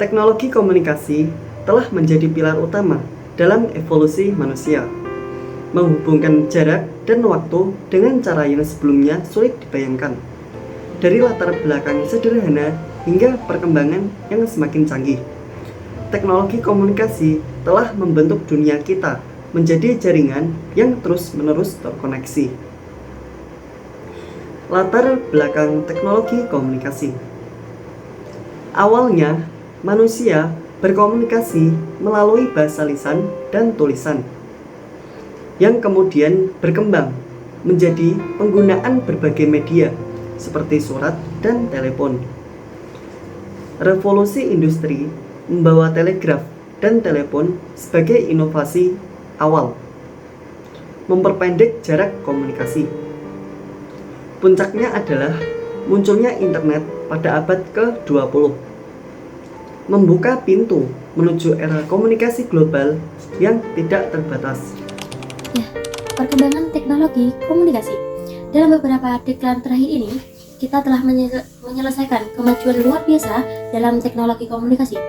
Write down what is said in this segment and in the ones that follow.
Teknologi komunikasi telah menjadi pilar utama dalam evolusi manusia, menghubungkan jarak dan waktu dengan cara yang sebelumnya sulit dibayangkan. Dari latar belakang sederhana hingga perkembangan yang semakin canggih, teknologi komunikasi telah membentuk dunia kita menjadi jaringan yang terus-menerus terkoneksi. Latar belakang teknologi komunikasi. Awalnya, manusia berkomunikasi melalui bahasa lisan dan tulisan, yang kemudian berkembang menjadi penggunaan berbagai media seperti surat dan telepon. Revolusi industri membawa telegraf dan telepon sebagai inovasi awal, memperpendek jarak komunikasi. Puncaknya adalah munculnya internet pada abad ke-20, membuka pintu menuju era komunikasi global yang tidak terbatas. Ya, perkembangan teknologi komunikasi. Dalam beberapa dekade terakhir ini, kita telah menyelesaikan kemajuan luar biasa dalam teknologi komunikasi.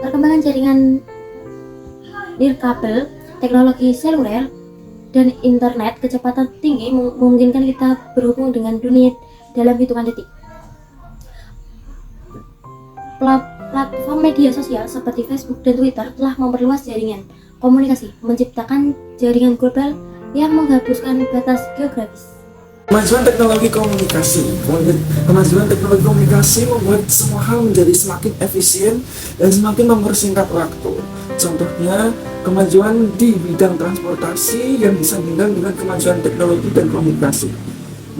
Perkembangan jaringan nirkabel, teknologi seluler, dan internet kecepatan tinggi memungkinkan kita berhubung dengan dunia dalam hitungan detik. Platform media sosial seperti Facebook dan Twitter telah memperluas jaringan komunikasi, menciptakan jaringan global yang menghapuskan batas geografis. Kemajuan teknologi komunikasi membuat semua hal menjadi semakin efisien dan semakin mempersingkat waktu. Contohnya, kemajuan di bidang transportasi yang disandingkan dengan kemajuan teknologi dan komunikasi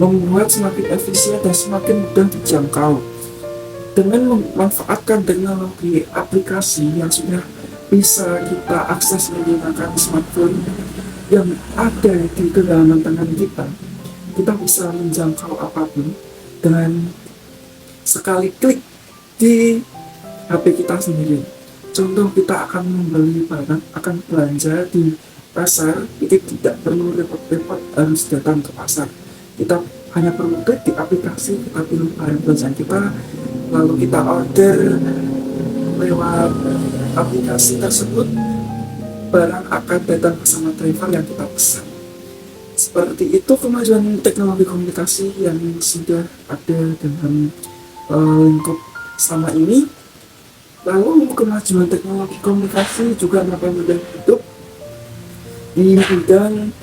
membuat semakin efisien dan semakin mudah dijangkau. Dengan memanfaatkan teknologi aplikasi yang sudah bisa kita akses menggunakan smartphone yang ada di genggaman tangan kita bisa menjangkau apapun dengan sekali klik di HP kita sendiri. Contoh, kita akan membeli barang, akan belanja di pasar, itu tidak perlu repot-repot harus datang ke pasar. Kita hanya perlu klik di aplikasi, kita pilih barang belanjaan kita, lalu kita order lewat aplikasi tersebut, barang akan datang bersama driver yang kita pesan. Seperti itu kemajuan teknologi komunikasi yang sudah ada dalam lingkup selama ini. Lalu kemajuan teknologi komunikasi juga mempermudah hidup di bidang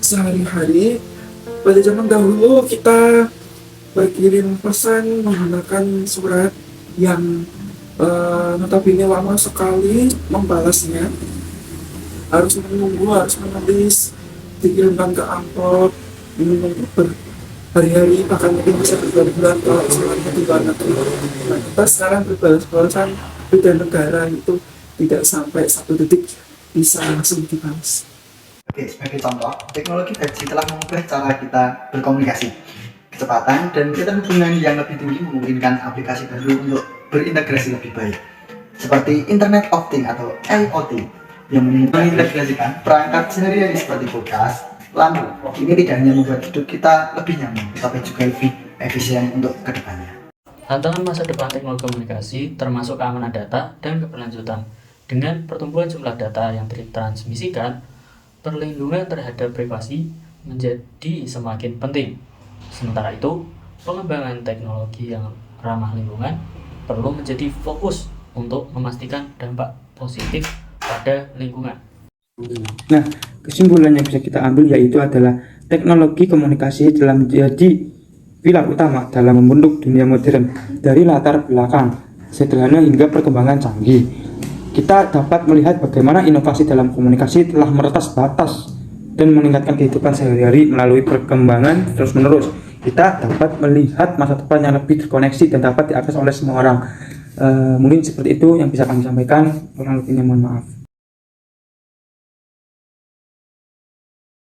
sehari-hari. Pada zaman dahulu kita berkirim pesan menggunakan surat yang notabene lama sekali membalasnya, harus menulis, dikirimkan ke amplop, menunggu berhari-hari, bahkan mungkin bisa berbulan-bulan kalau misalnya di luar negeri. Nah, kita sekarang berbalas-balasan beda negara itu tidak sampai 1 detik bisa langsung dibalas. Oke, sebagai contoh, teknologi 5G telah mengubah cara kita berkomunikasi. Kecepatan dan keterhubungan yang lebih tinggi memungkinkan aplikasi baru untuk berintegrasi lebih baik, seperti Internet of Things atau IoT, yang mengintegrasikan perangkat sehari-hari seperti kulkas, lampu. Ini tidak hanya membuat hidup kita lebih nyaman, tapi juga lebih efisien untuk kedepannya. Tantangan masa depan teknologi komunikasi termasuk keamanan data dan keberlanjutan. Dengan pertumbuhan jumlah data yang ditransmisikan, perlindungan terhadap privasi menjadi semakin penting. Sementara itu, pengembangan teknologi yang ramah lingkungan perlu menjadi fokus untuk memastikan dampak positif pada lingkungan. Nah, kesimpulan yang bisa kita ambil yaitu adalah teknologi komunikasi telah menjadi pilar utama dalam membentuk dunia modern dari latar belakang sederhana hingga perkembangan canggih. Kita dapat melihat bagaimana inovasi dalam komunikasi telah meretas batas dan meningkatkan kehidupan sehari-hari melalui perkembangan terus-menerus. Kita dapat melihat masa depan yang lebih terkoneksi dan dapat diakses oleh semua orang. Mungkin seperti itu yang bisa kami sampaikan. Kurang lebihnya mohon maaf.